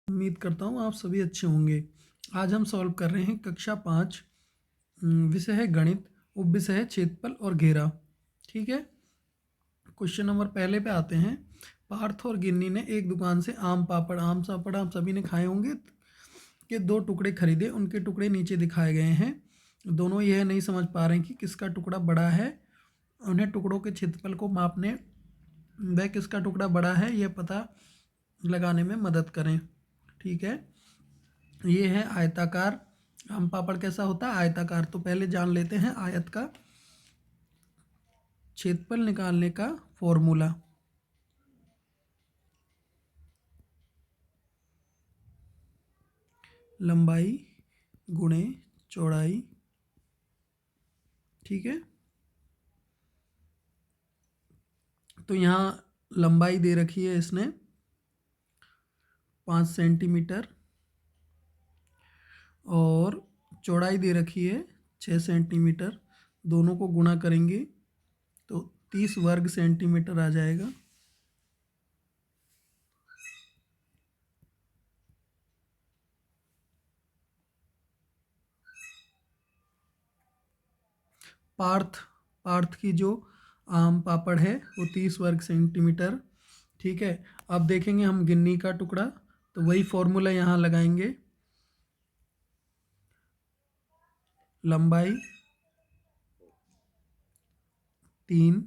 उम्मीद करता हूँ आप सभी अच्छे होंगे। आज हम सॉल्व कर रहे हैं कक्षा 5, विषय है गणित, उप विषय है क्षेत्रफल और घेरा। ठीक है, क्वेश्चन नंबर पहले पे आते हैं। पार्थ और गिन्नी ने एक दुकान से आम पापड़ आप सभी ने खाए होंगे के 2 टुकड़े खरीदे। उनके टुकड़े नीचे दिखाए गए हैं। दोनों यह नहीं समझ पा रहे हैं कि किसका टुकड़ा बड़ा है। उन्हें टुकड़ों के क्षेत्रफल को मापने वह किसका टुकड़ा बड़ा है यह पता लगाने में मदद करें। ठीक है, ये है आयताकार। आम पापड़ कैसा होता है? आयताकार। तो पहले जान लेते हैं आयत का क्षेत्रफल निकालने का फॉर्मूला। लंबाई गुणे चौड़ाई। ठीक है, तो यहाँ लंबाई दे रखी है इसने 5 सेंटीमीटर और चौड़ाई दे रखी है 6 सेंटीमीटर। दोनों को गुणा करेंगे तो 30 वर्ग सेंटीमीटर आ जाएगा। पार्थ की जो आम पापड़ है वो 30 वर्ग सेंटीमीटर। ठीक है, अब देखेंगे हम गिन्नी का टुकड़ा, तो वही फॉर्मूला यहाँ लगाएंगे। लंबाई 3,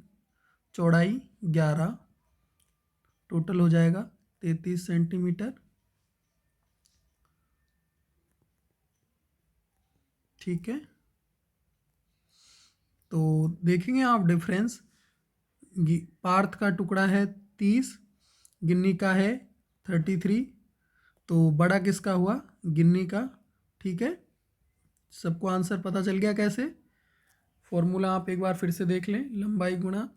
चौड़ाई 11, टोटल हो जाएगा 33 सेंटीमीटर। ठीक है, तो देखेंगे आप डिफरेंस। पार्थ का टुकड़ा है 30, गिन्नी का है 33। तो बड़ा किसका हुआ? गिन्नी का। ठीक है, सबको आंसर पता चल गया कैसे? फॉर्मूला आप एक बार फिर से देख लें। लंबाई गुणा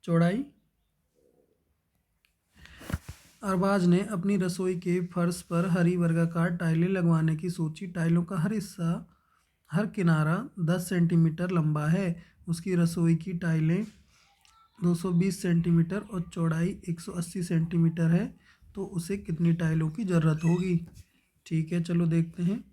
चौड़ाई। अरबाज ने अपनी रसोई के फर्श पर हरी वर्गाकार टाइलें लगवाने की सोची। टाइलों का हर किनारा 10 सेंटीमीटर लंबा है। उसकी रसोई की टाइलें 220 सेंटीमीटर और चौड़ाई 180 सेंटीमीटर है, तो उसे कितनी टाइलों की ज़रूरत होगी? ठीक है, चलो देखते हैं।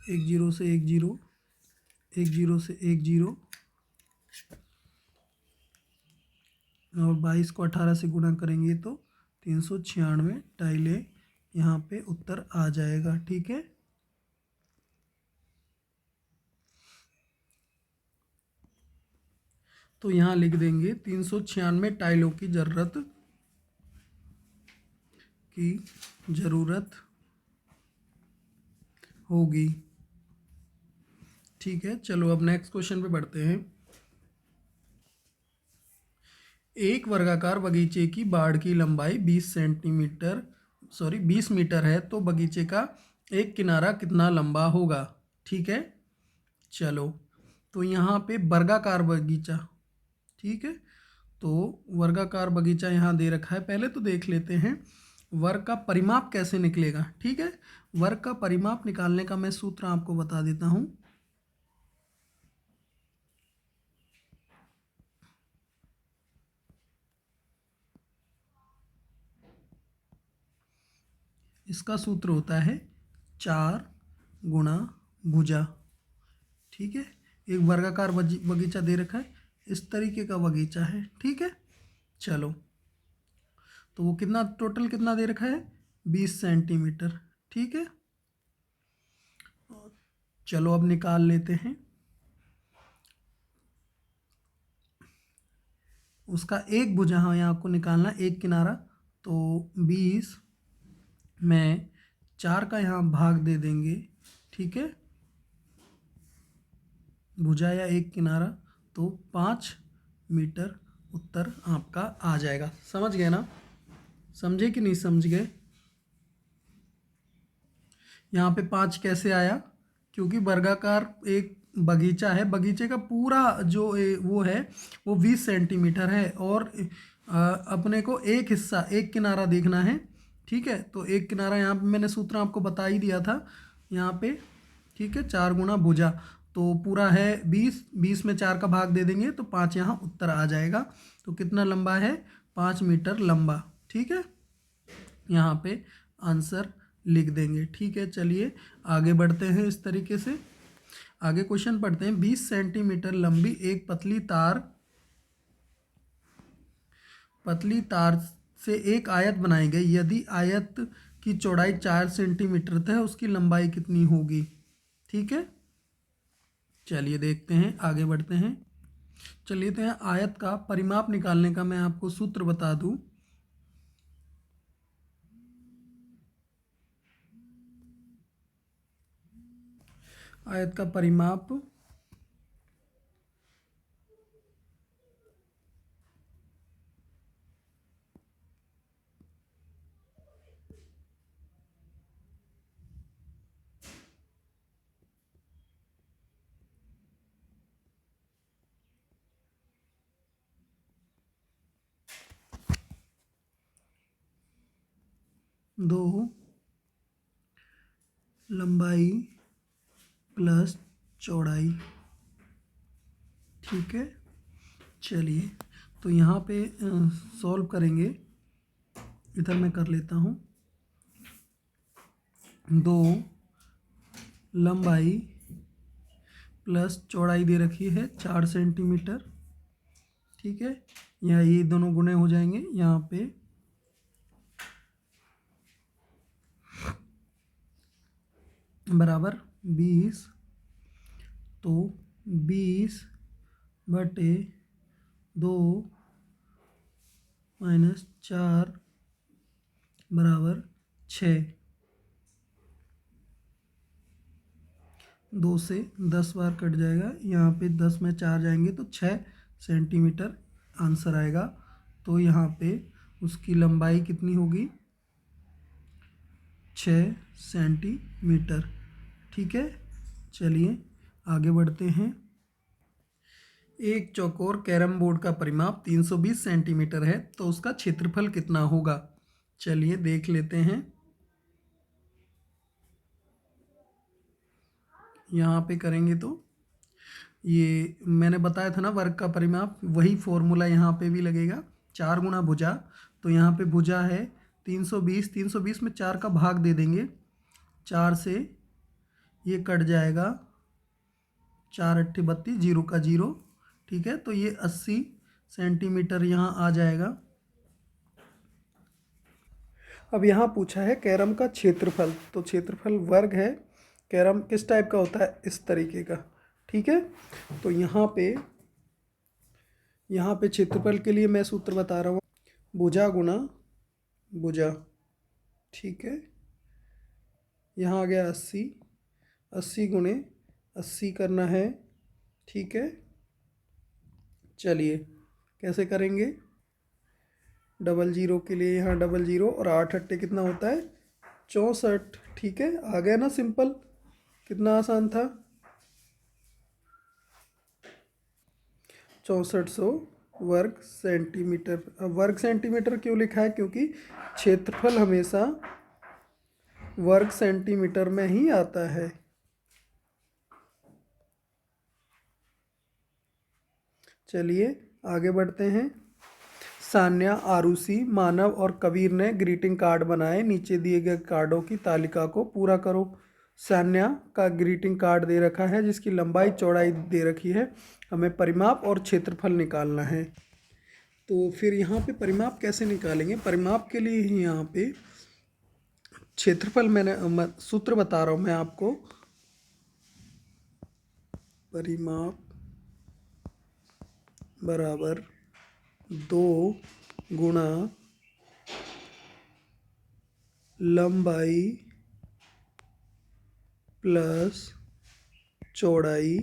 एक जीरो से एक जीरो, एक जीरो से एक जीरो और 22 को 18 से गुणा करेंगे तो 396 टाइलें यहाँ पे उत्तर आ जाएगा। ठीक है, तो यहाँ लिख देंगे 396 टाइलों की ज़रूरत होगी। ठीक है, चलो अब नेक्स्ट क्वेश्चन पे बढ़ते हैं। एक वर्गाकार बगीचे की बाड़ की लंबाई 20 मीटर है, तो बगीचे का एक किनारा कितना लंबा होगा? ठीक है, चलो तो यहाँ पे वर्गाकार बगीचा। ठीक है, तो वर्गाकार बगीचा यहाँ दे रखा है। पहले तो देख लेते हैं वर्ग का परिमाप कैसे निकलेगा। ठीक है, वर्ग का परिमाप निकालने का मैं सूत्र आपको बता देता हूँ। इसका सूत्र होता है 4 गुणा भुजा। ठीक है, एक वर्गाकार बगीचा दे रखा है, इस तरीके का बगीचा है। ठीक है, चलो तो वो कितना टोटल कितना दे रखा है? 20 सेंटीमीटर। ठीक है, चलो अब निकाल लेते हैं। उसका एक भुजा हाँ यहाँ आपको निकालना, एक किनारा। तो 20 में 4 का यहाँ भाग दे देंगे। ठीक है, भुजा या एक किनारा, तो 5 मीटर उत्तर आपका आ जाएगा। समझ गए ना? समझे कि नहीं समझ गए? यहाँ पे 5 कैसे आया? क्योंकि वर्गाकार एक बगीचा है, बगीचे का पूरा जो वो है वो 20 सेंटीमीटर है और अपने को एक हिस्सा, एक किनारा देखना है। ठीक है, तो एक किनारा यहाँ पे मैंने सूत्र आपको बता ही दिया था यहाँ पे। ठीक है, 4 गुना भुजा, तो पूरा है 20, 20 में 4 का भाग दे देंगे तो 5 यहाँ उत्तर आ जाएगा। तो कितना लंबा है? 5 मीटर लंबा। ठीक है, यहाँ पे आंसर लिख देंगे। ठीक है, चलिए आगे बढ़ते हैं इस तरीके से। आगे क्वेश्चन पढ़ते हैं। 20 सेंटीमीटर लंबी एक पतली तार से एक आयत बनाई गई। यदि आयत की चौड़ाई 4 सेंटीमीटर है, उसकी लंबाई कितनी होगी? ठीक है, चलिए देखते हैं, आगे बढ़ते हैं। चलिए तो यहाँ आयत का परिमाप निकालने का मैं आपको सूत्र बता दूं। आयत का परिमाप दो लंबाई प्लस चौड़ाई। ठीक है, चलिए तो यहाँ पे सॉल्व करेंगे। इधर मैं कर लेता हूँ। 2 लंबाई प्लस चौड़ाई दे रखी है 4 सेंटीमीटर। ठीक है, यहाँ ये दोनों गुणे हो जाएंगे यहाँ पे। बराबर 20, तो 20/2 माइनस 4 बराबर 6। 2 से 10 बार कट जाएगा, यहाँ पे 10 में 4 जाएंगे तो 6 सेंटीमीटर आंसर आएगा। तो यहाँ पे उसकी लंबाई कितनी होगी? 6 सेंटीमीटर। ठीक है, चलिए आगे बढ़ते हैं। एक चौकोर कैरम बोर्ड का परिमाप 320 सेंटीमीटर है, तो उसका क्षेत्रफल कितना होगा? चलिए देख लेते हैं। यहाँ पे करेंगे तो ये मैंने बताया था ना वर्ग का परिमाप, वही फॉर्मूला यहाँ पे भी लगेगा। 4 गुना भुजा, तो यहाँ पे भुजा है 320, 320 में 4 का भाग दे देंगे। 4 से ये कट जाएगा, 4 अट्ठे 32, 0 का 0। ठीक है, तो ये 80 सेंटीमीटर यहाँ आ जाएगा। अब यहाँ पूछा है कैरम का क्षेत्रफल, तो क्षेत्रफल वर्ग है। कैरम किस टाइप का होता है? इस तरीके का। ठीक है, तो यहाँ पे क्षेत्रफल के लिए मैं सूत्र बता रहा हूँ, भुजा गुना भुजा। ठीक है, यहाँ आ गया 80, 80 गुणे 80 करना है। ठीक है, चलिए कैसे करेंगे? डबल जीरो के लिए यहाँ डबल जीरो, और 8 अट्टे कितना होता है? 64। ठीक है, आ गया ना सिंपल, कितना आसान था। 6400 वर्ग सेंटीमीटर। अब वर्ग सेंटीमीटर क्यों लिखा है? क्योंकि क्षेत्रफल हमेशा वर्ग सेंटीमीटर में ही आता है। चलिए आगे बढ़ते हैं। सान्या, आरुषि, मानव और कबीर ने ग्रीटिंग कार्ड बनाए। नीचे दिए गए कार्डों की तालिका को पूरा करो। सान्या का ग्रीटिंग कार्ड दे रखा है जिसकी लंबाई चौड़ाई दे रखी है। हमें परिमाप और क्षेत्रफल निकालना है। तो फिर यहाँ पे परिमाप कैसे निकालेंगे? परिमाप के लिए ही यहाँ पे क्षेत्रफल मैंने सूत्र बता रहा हूँ मैं आपको। परिमाप बराबर 2 गुना लंबाई प्लस चौड़ाई।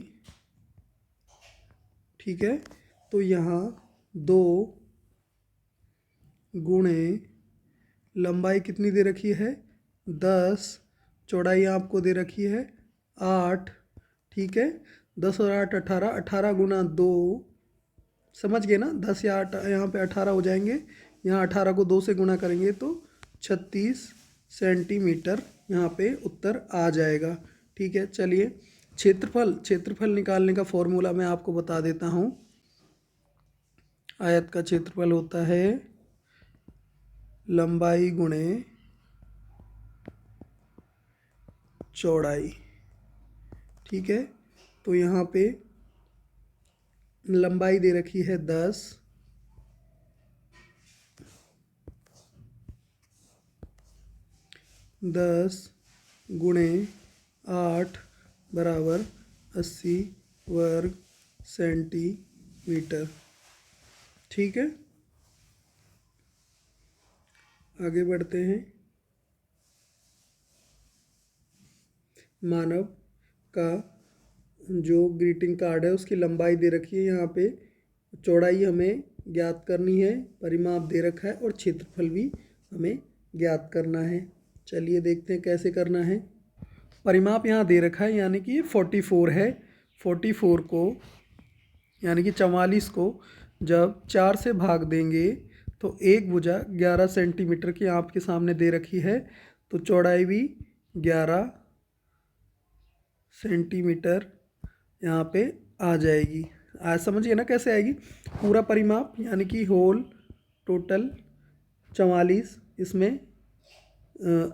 ठीक है, तो यहाँ 2 गुणे लंबाई कितनी दे रखी है? 10, चौड़ाई आपको दे रखी है 8। ठीक है, 10 और 8 18, 18 गुना 2, समझ गए ना? 10 या 8 यहाँ पे 18 हो जाएंगे। यहाँ 18 को 2 से गुणा करेंगे तो 36 सेंटीमीटर यहाँ पे उत्तर आ जाएगा। ठीक है, चलिए क्षेत्रफल निकालने का फॉर्मूला मैं आपको बता देता हूँ। आयत का क्षेत्रफल होता है लंबाई गुणे चौड़ाई। ठीक है, तो यहाँ पे लंबाई दे रखी है 10, 10 गुणे 8 बराबर 80 वर्ग सेंटीमीटर। ठीक है, आगे बढ़ते हैं। मानव का जो ग्रीटिंग कार्ड है उसकी लंबाई दे रखी है यहाँ पे, चौड़ाई हमें ज्ञात करनी है, परिमाप दे रखा है और क्षेत्रफल भी हमें ज्ञात करना है। चलिए देखते हैं कैसे करना है। परिमाप यहाँ दे रखा है, यानी कि ये 44 है। 44 को यानी कि 44 को जब 4 से भाग देंगे तो एक भुजा 11 सेंटीमीटर की आपके सामने दे रखी है, तो चौड़ाई भी 11 सेंटीमीटर यहाँ पे आ जाएगी। आज समझिए ना कैसे आएगी। पूरा परिमाप यानी कि होल टोटल 44 इसमें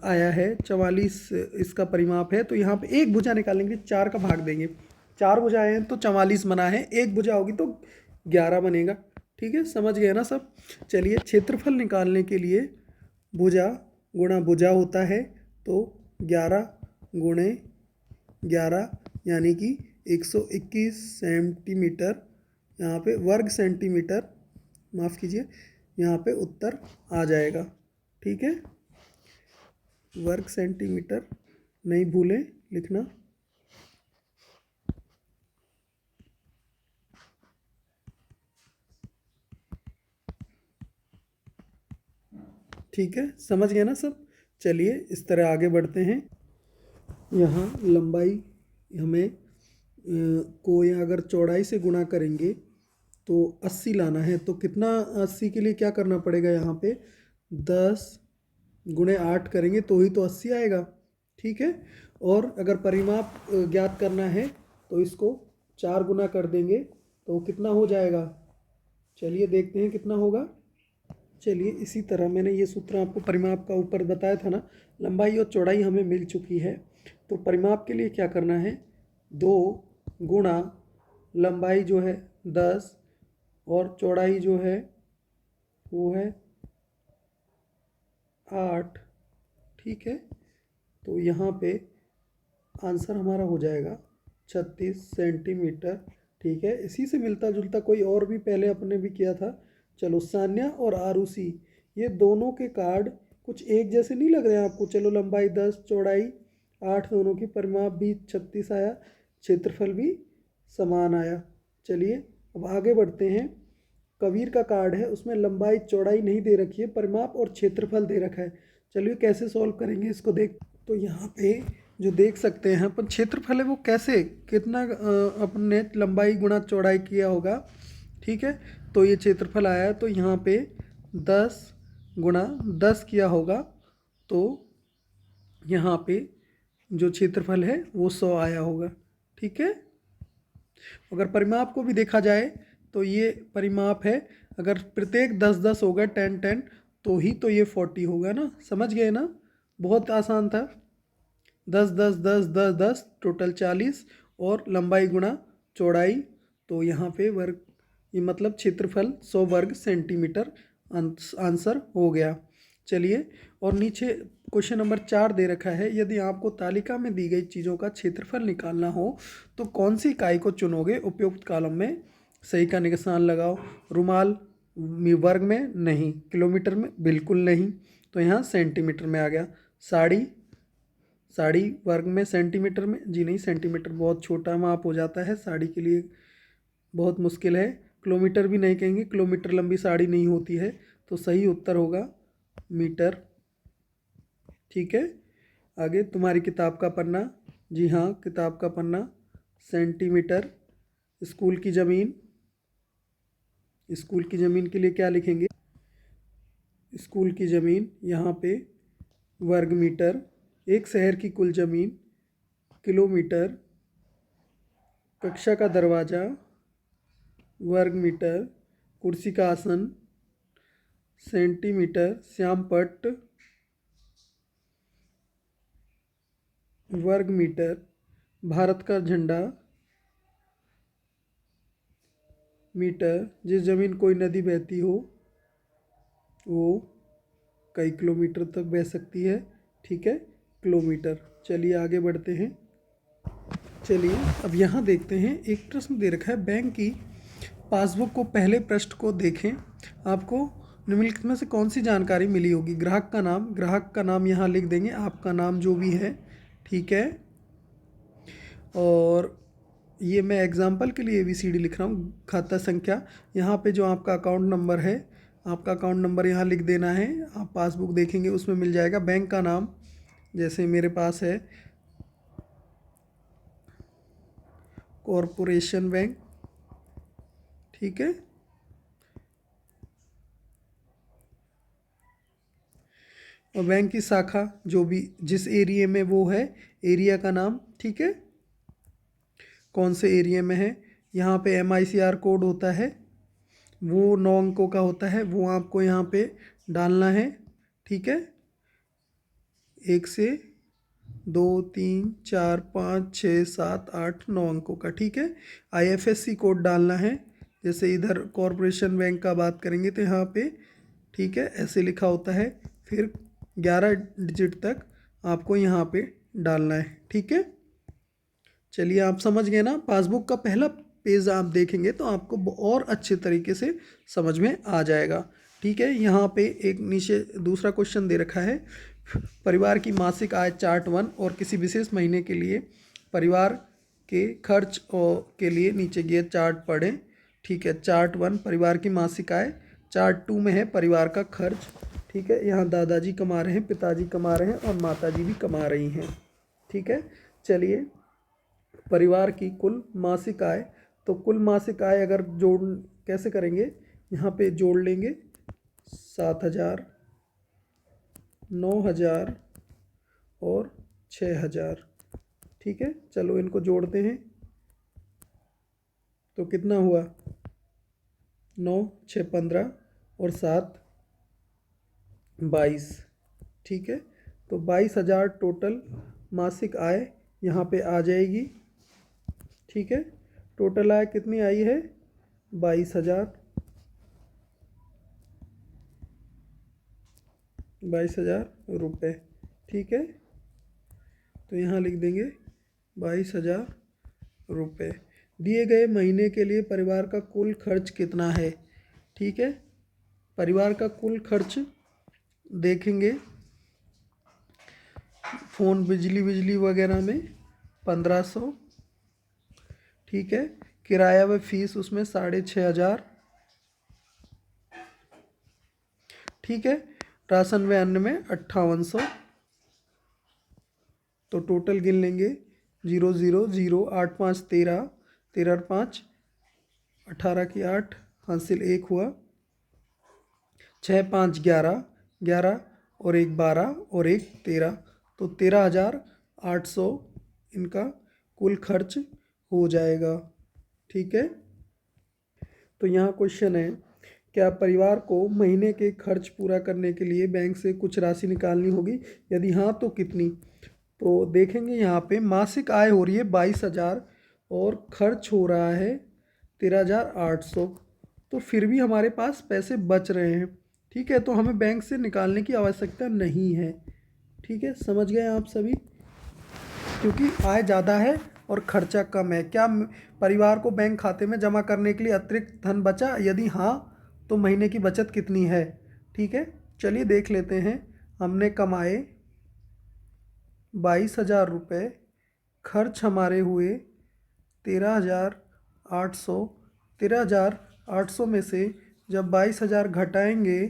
आया है, 44 इसका परिमाप है। तो यहाँ पे एक भुजा निकालेंगे, 4 का भाग देंगे, 4 भुजाएं हैं तो 44 बना है, एक भुजा होगी तो 11 बनेगा। ठीक है, समझ गए ना सब। चलिए क्षेत्रफल निकालने के लिए भुजा गुणा भुजा होता है, तो 11 गुणे 11 यानी कि 121 सेंटीमीटर यहाँ पे वर्ग सेंटीमीटर, माफ़ कीजिए, यहाँ पे उत्तर आ जाएगा। ठीक है, वर्ग सेंटीमीटर नहीं भूलें लिखना। ठीक है, समझ गए ना सब। चलिए इस तरह आगे बढ़ते हैं। यहाँ लंबाई हमें को या अगर चौड़ाई से गुणा करेंगे तो 80 लाना है, तो कितना 80 के लिए क्या करना पड़ेगा, यहाँ पे 10 गुणे 8 करेंगे तो ही तो 80 आएगा। ठीक है, और अगर परिमाप ज्ञात करना है तो इसको 4 गुना कर देंगे तो कितना हो जाएगा। चलिए देखते हैं कितना होगा। चलिए इसी तरह मैंने ये सूत्र आपको परिमाप का ऊपर बताया था ना, लंबाई और चौड़ाई हमें मिल चुकी है, तो परिमाप के लिए क्या करना है, 2 गुणा लंबाई जो है 10 और चौड़ाई जो है वो है 8। ठीक है, तो यहाँ पे आंसर हमारा हो जाएगा 36 सेंटीमीटर। ठीक है, इसी से मिलता जुलता कोई और भी पहले अपने भी किया था। चलो सान्या और आरुषि, ये दोनों के कार्ड कुछ एक जैसे नहीं लग रहे हैं आपको। चलो लंबाई 10 चौड़ाई 8 दोनों की, परिमाप भी 36 आया, क्षेत्रफल भी समान आया। चलिए अब आगे बढ़ते हैं। कबीर का कार्ड है, उसमें लंबाई चौड़ाई नहीं दे रखी है, परिमाप और क्षेत्रफल दे रखा है। चलिए कैसे सॉल्व करेंगे इसको देख। तो यहाँ पे जो देख सकते हैं अपन, क्षेत्रफल है वो कैसे कितना अपने लंबाई गुणा चौड़ाई किया होगा। ठीक है, तो ये क्षेत्रफल आया है, तो यहाँ पे 10 गुणा 10 किया होगा, तो यहाँ पे जो क्षेत्रफल है वो 100 आया होगा। ठीक है, अगर परिमाप को भी देखा जाए तो ये परिमाप है, अगर प्रत्येक 10-10 होगा 10-10 तो ही तो ये 40 होगा ना। समझ गए ना, बहुत आसान था। 10-10-10-10-10 टोटल 40 और लंबाई गुणा चौड़ाई, तो यहाँ पे वर्ग, ये मतलब क्षेत्रफल 100 वर्ग सेंटीमीटर आंसर हो गया। चलिए, और नीचे क्वेश्चन नंबर 4 दे रखा है, यदि आपको तालिका में दी गई चीज़ों का क्षेत्रफल निकालना हो तो कौन सी इकाई को चुनोगे। उपयुक्त कॉलम में सही का निशान लगाओ। रुमाल वर्ग में नहीं, किलोमीटर में बिल्कुल नहीं, तो यहाँ सेंटीमीटर में आ गया। साड़ी वर्ग में सेंटीमीटर में जी नहीं, सेंटीमीटर बहुत छोटा माप हो जाता है, साड़ी के लिए बहुत मुश्किल है। किलोमीटर भी नहीं कहेंगे, किलोमीटर लंबी साड़ी नहीं होती है, तो सही उत्तर होगा मीटर। ठीक है, आगे तुम्हारी किताब का पन्ना, जी हाँ किताब का पन्ना, सेंटीमीटर। स्कूल की ज़मीन, स्कूल की ज़मीन के लिए क्या लिखेंगे, स्कूल की ज़मीन यहाँ पे वर्ग मीटर, एक शहर की कुल ज़मीन किलोमीटर, कक्षा का दरवाज़ा वर्ग मीटर, कुर्सी का आसन सेंटीमीटर, श्यामपट्ट वर्ग मीटर, भारत का झंडा मीटर, जिस जमीन कोई नदी बहती हो वो कई किलोमीटर तक बह सकती है, ठीक है, किलोमीटर। चलिए आगे बढ़ते हैं। चलिए अब यहाँ देखते हैं, एक प्रश्न दे रखा है बैंक की पासबुक को पहले पृष्ठ को देखें, आपको निम्नलिखित में से कौन सी जानकारी मिली होगी। ग्राहक का नाम यहाँ लिख देंगे, आपका नाम जो भी है, ठीक है। और ये मैं एग्जांपल के लिए ABCD लिख रहा हूँ। खाता संख्या, यहाँ पे जो आपका अकाउंट नंबर है, आपका अकाउंट नंबर यहाँ लिख देना है। आप पासबुक देखेंगे उसमें मिल जाएगा। बैंक का नाम जैसे मेरे पास है कॉरपोरेशन बैंक, ठीक है। और बैंक की शाखा जो भी जिस एरिया में वो है, एरिया का नाम, ठीक है, कौन से एरिया में है। यहाँ पे MICR कोड होता है, वो 9 अंकों का होता है, वो आपको यहाँ पे डालना है, ठीक है। 1 से 2 3 4 5 6 7 8 9 अंकों का, ठीक है। IFSC कोड डालना है, जैसे इधर कॉरपोरेशन बैंक का बात करेंगे तो यहाँ पे, ठीक है, ऐसे लिखा होता है। फिर 11 डिजिट तक आपको यहाँ पे डालना है, ठीक है। चलिए आप समझ गए ना। पासबुक का पहला पेज आप देखेंगे तो आपको और अच्छे तरीके से समझ में आ जाएगा, ठीक है। यहाँ पे एक नीचे दूसरा क्वेश्चन दे रखा है, परिवार की मासिक आय चार्ट 1 और किसी विशेष महीने के लिए परिवार के खर्च और के लिए नीचे दिए चार्ट पढ़ें, ठीक है। चार्ट 1 परिवार की मासिक आय, चार्ट 2 में है परिवार का खर्च, ठीक है। यहाँ दादाजी कमा रहे हैं, पिताजी कमा रहे हैं और माताजी भी कमा रही हैं, ठीक है। चलिए परिवार की कुल मासिक आय, तो कुल मासिक आय अगर जोड़ कैसे करेंगे, यहाँ पे जोड़ लेंगे 7,000, 9,000 और 6,000, ठीक है। चलो इनको जोड़ते हैं तो कितना हुआ, 9 6 15 और 7 22, ठीक है। तो 22,000 टोटल मासिक आय यहाँ पे आ जाएगी, ठीक है। टोटल आय कितनी आई है, 22,000, 22,000 रुपये, ठीक है। तो यहाँ लिख देंगे 22,000 रुपये। दिए गए महीने के लिए परिवार का कुल खर्च कितना है, ठीक है। परिवार का कुल खर्च देखेंगे, फ़ोन बिजली वगैरह में 1,500, ठीक है। किराया व फीस उसमें 6,500, ठीक है। राशन व अन्य में 5,800, तो टोटल गिन लेंगे 0 0 0 8 5 13, 13 और 5 18 की 8, हासिल 1 हुआ, 6 5 11, 11 और 1 12 और 1 13, तो 13,800 इनका कुल खर्च हो जाएगा, ठीक है। तो यहाँ क्वेश्चन है, क्या परिवार को महीने के खर्च पूरा करने के लिए बैंक से कुछ राशि निकालनी होगी, यदि हाँ तो कितनी। तो देखेंगे यहाँ पे मासिक आय हो रही है 22,000 और खर्च हो रहा है 13,800, तो फिर भी हमारे पास पैसे बच रहे हैं, ठीक है। तो हमें बैंक से निकालने की आवश्यकता नहीं है, ठीक है। समझ गए आप सभी, क्योंकि आय ज़्यादा है और खर्चा कम है। क्या परिवार को बैंक खाते में जमा करने के लिए अतिरिक्त धन बचा, यदि हाँ तो महीने की बचत कितनी है, ठीक है। चलिए देख लेते हैं। हमने कमाए 22,000 रुपये, खर्च हमारे हुए 13,800, 13,800 में से जब 22,000 घटाएंगे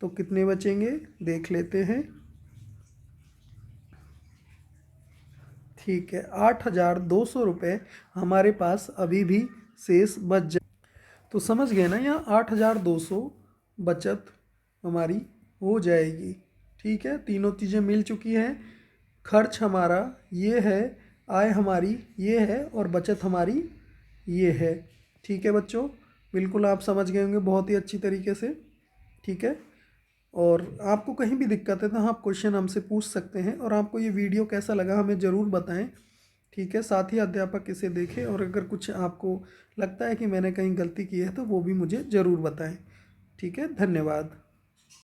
तो कितने बचेंगे देख लेते हैं, ठीक है। 8,200 रुपये हमारे पास अभी भी शेष बच जाए। तो समझ गए ना, यहाँ 8,200 बचत हमारी हो जाएगी, ठीक है, तीनों चीज़ें मिल चुकी हैं। खर्च हमारा ये है, आय हमारी ये है और बचत हमारी ये है। ठीक है बच्चों, बिल्कुल आप समझ गए होंगे बहुत ही अच्छी तरीके से। ठीक है, और आपको कहीं भी दिक्कत है तो आप क्वेश्चन हमसे पूछ सकते हैं। और आपको ये वीडियो कैसा लगा हमें ज़रूर बताएं। ठीक है, साथ ही अध्यापक इसे देखें और अगर कुछ आपको लगता है कि मैंने कहीं गलती की है तो वो भी मुझे ज़रूर बताएं। ठीक है, धन्यवाद।